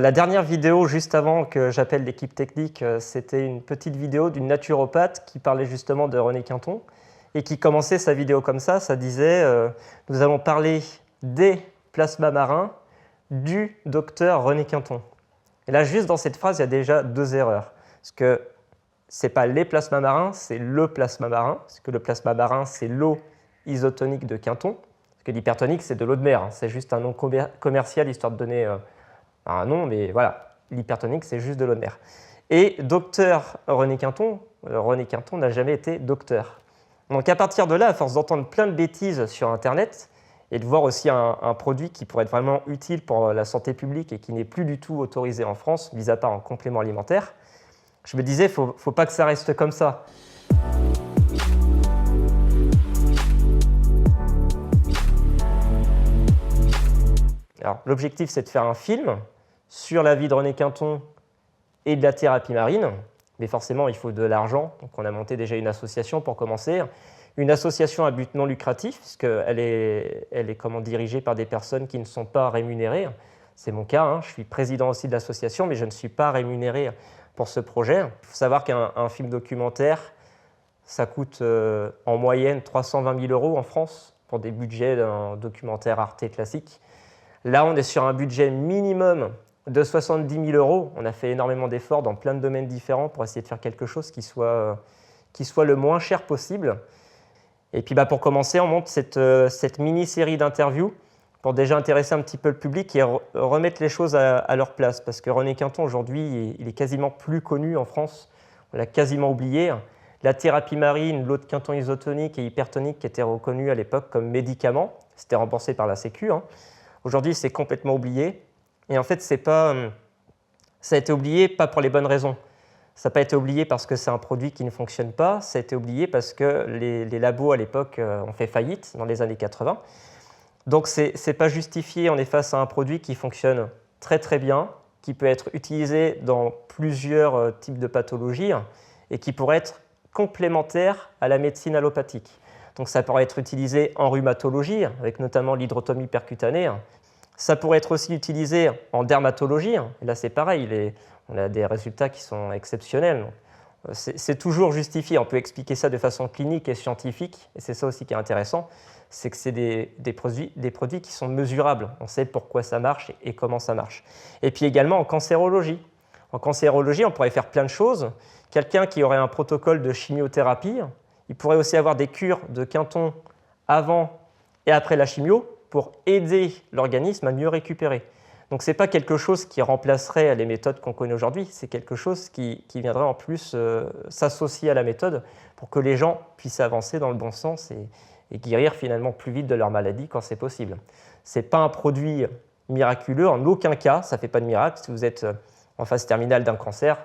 La dernière vidéo, juste avant que j'appelle l'équipe technique, c'était une petite vidéo d'une naturopathe qui parlait justement de René Quinton et qui commençait sa vidéo comme ça disait nous allons parler des plasmas marins du docteur René Quinton. Et là, juste dans cette phrase, il y a déjà deux erreurs. Parce que ce n'est pas les plasmas marins, c'est le plasma marin. Parce que le plasma marin, c'est l'eau isotonique de Quinton. Parce que l'hypertonique, c'est de l'eau de mer. C'est juste un nom commercial, histoire de donner un nom, mais voilà, l'hypertonique, c'est juste de l'eau de mer. Et docteur René Quinton n'a jamais été docteur. Donc à partir de là, à force d'entendre plein de bêtises sur Internet, et de voir aussi un produit qui pourrait être vraiment utile pour la santé publique et qui n'est plus du tout autorisé en France, mis à part en complément alimentaire, je me disais, il ne faut pas que ça reste comme ça. Alors, l'objectif, c'est de faire un film sur la vie de René Quinton et de la thérapie marine. Mais forcément, il faut de l'argent. Donc, on a monté déjà une association pour commencer. Une association à but non lucratif, puisqu'elle est dirigée par des personnes qui ne sont pas rémunérées. C'est mon cas, je suis président aussi de l'association, mais je ne suis pas rémunéré pour ce projet. Il faut savoir qu'un film documentaire, ça coûte en moyenne 320 000 € en France pour des budgets d'un documentaire Arte classique. Là, on est sur un budget minimum de 70 000 €. On a fait énormément d'efforts dans plein de domaines différents pour essayer de faire quelque chose qui soit le moins cher possible. Et puis pour commencer, on monte cette mini-série d'interviews pour déjà intéresser un petit peu le public et remettre les choses à leur place. Parce que René Quinton, aujourd'hui, il est quasiment plus connu en France. On l'a quasiment oublié. La thérapie marine, l'eau de Quinton isotonique et hypertonique qui étaient reconnus à l'époque comme médicaments, c'était remboursé par la Sécu. Aujourd'hui, c'est complètement oublié. Et en fait, ça a été oublié pas pour les bonnes raisons. Ça n'a pas été oublié parce que c'est un produit qui ne fonctionne pas. Ça a été oublié parce que les labos à l'époque ont fait faillite dans les années 80. Donc, ce n'est pas justifié. On est face à un produit qui fonctionne très très bien, qui peut être utilisé dans plusieurs types de pathologies et qui pourrait être complémentaire à la médecine allopathique. Donc ça pourrait être utilisé en rhumatologie, avec notamment l'hydrotomie percutanée. Ça pourrait être aussi utilisé en dermatologie. Et là, c'est pareil, on a des résultats qui sont exceptionnels. C'est toujours justifié. On peut expliquer ça de façon clinique et scientifique. Et c'est ça aussi qui est intéressant, c'est que c'est des produits qui sont mesurables. On sait pourquoi ça marche et comment ça marche. Et puis également en cancérologie. En cancérologie, on pourrait faire plein de choses. Quelqu'un qui aurait un protocole de chimiothérapie, il pourrait aussi avoir des cures de Quinton avant et après la chimio pour aider l'organisme à mieux récupérer. Donc ce n'est pas quelque chose qui remplacerait les méthodes qu'on connaît aujourd'hui, c'est quelque chose qui viendrait en plus s'associer à la méthode pour que les gens puissent avancer dans le bon sens et guérir finalement plus vite de leur maladie quand c'est possible. Ce n'est pas un produit miraculeux, en aucun cas, ça ne fait pas de miracle. Si vous êtes en phase terminale d'un cancer,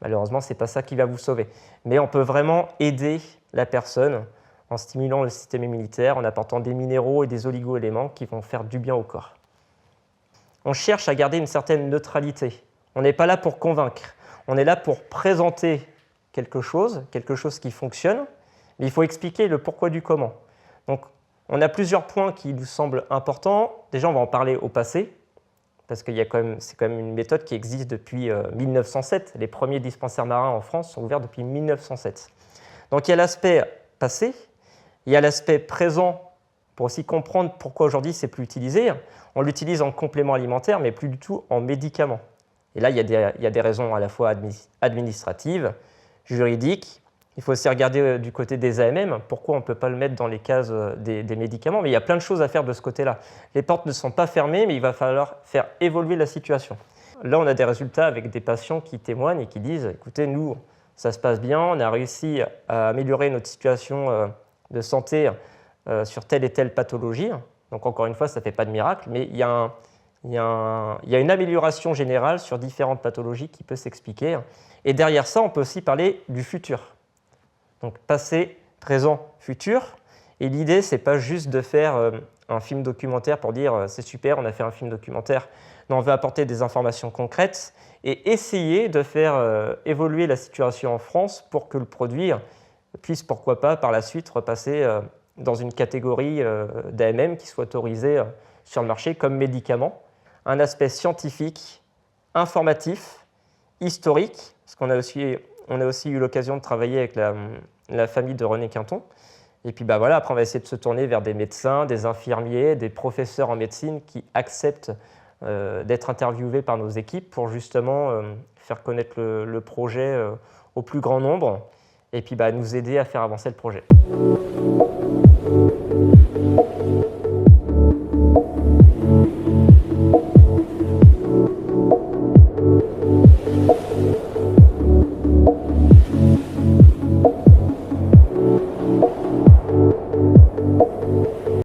malheureusement, ce n'est pas ça qui va vous sauver. Mais on peut vraiment aider la personne en stimulant le système immunitaire, en apportant des minéraux et des oligo-éléments qui vont faire du bien au corps. On cherche à garder une certaine neutralité. On n'est pas là pour convaincre. On est là pour présenter quelque chose qui fonctionne, mais il faut expliquer le pourquoi du comment. Donc, on a plusieurs points qui nous semblent importants. Déjà, on va en parler au passé, parce que c'est quand même une méthode qui existe depuis 1907. Les premiers dispensaires marins en France sont ouverts depuis 1907. Donc il y a l'aspect passé, il y a l'aspect présent pour aussi comprendre pourquoi aujourd'hui c'est plus utilisé. On l'utilise en complément alimentaire, mais plus du tout en médicament. Et là, il y a des raisons à la fois administratives, juridiques. Il faut aussi regarder du côté des AMM, pourquoi on ne peut pas le mettre dans les cases des médicaments. Mais il y a plein de choses à faire de ce côté-là. Les portes ne sont pas fermées, mais il va falloir faire évoluer la situation. Là, on a des résultats avec des patients qui témoignent et qui disent « Écoutez, nous, ça se passe bien, on a réussi à améliorer notre situation de santé sur telle et telle pathologie. » Donc encore une fois, ça ne fait pas de miracle, mais il y a une amélioration générale sur différentes pathologies qui peut s'expliquer. Et derrière ça, on peut aussi parler du futur. Donc passé, présent, futur. Et l'idée, ce n'est pas juste de faire un film documentaire pour dire « c'est super, on a fait un film documentaire ». Non, on veut apporter des informations concrètes et essayer de faire évoluer la situation en France pour que le produit puisse, pourquoi pas, par la suite repasser dans une catégorie d'AMM qui soit autorisée sur le marché comme médicament. Un aspect scientifique informatif, historique, parce qu'on a aussi eu l'occasion de travailler avec la famille de René Quinton. Et puis voilà, après on va essayer de se tourner vers des médecins, des infirmiers, des professeurs en médecine qui acceptent d'être interviewés par nos équipes pour justement faire connaître le projet au plus grand nombre et puis nous aider à faire avancer le projet.